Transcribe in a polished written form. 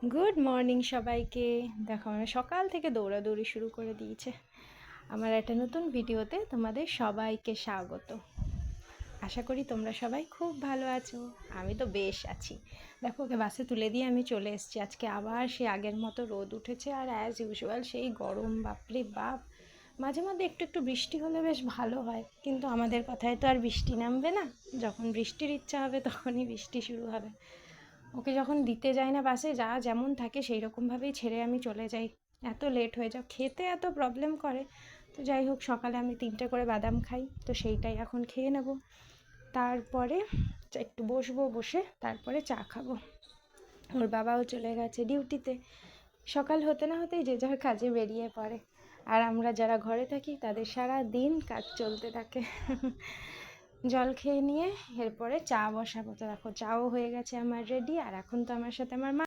Good morning সবাইকে। দেখো আমরা সকাল থেকে দৌড়াদৌড়ি শুরু করে দিয়েছে। আমার একটা নতুন ভিডিওতে তোমাদের সবাইকে স্বাগত। আশা করি তোমরা সবাই খুব ভালো আছো। আমি তো বেশ আছি। দেখো ওকে বাসে তুলে দিয়ে আমি চলে এসেছি। আজকে আবার সেই আগের মতো রোদ উঠেছে, আর অ্যাজ ইউজুয়াল সেই গরম, বাপরে বাপ। মাঝে মধ্যে একটু একটু বৃষ্টি হলে বেশ ভালো হয়, কিন্তু আমাদের কথায় তো আর বৃষ্টি নামবে না। যখন বৃষ্টির ইচ্ছা হবে তখনই বৃষ্টি শুরু হবে। ওকে যখন দিতে যাই না বাসে, যা যেমন থাকে সেই রকমভাবেই ছেড়ে আমি চলে যাই। এত লেট হয়ে যাও, খেতে এত প্রবলেম করে। তো যাই হোক, সকালে আমি 3টে করে বাদাম খাই, তো সেইটাই এখন খেয়ে নেব। তারপরে একটু বসবো, বসে তারপরে চা খাবো। ওর বাবাও চলে গেছে ডিউটিতে। সকাল হতে না হতেই যে যার কাজে বেরিয়ে পড়ে, আর আমরা যারা ঘরে থাকি তাদের সারা দিন কাজ চলতে থাকে। জল খেয়ে নিয়ে এরপরে চা বসাবো। তো দেখো চাও হয়ে গেছে আমার রেডি, আর এখন তো আমার সাথে আমার মা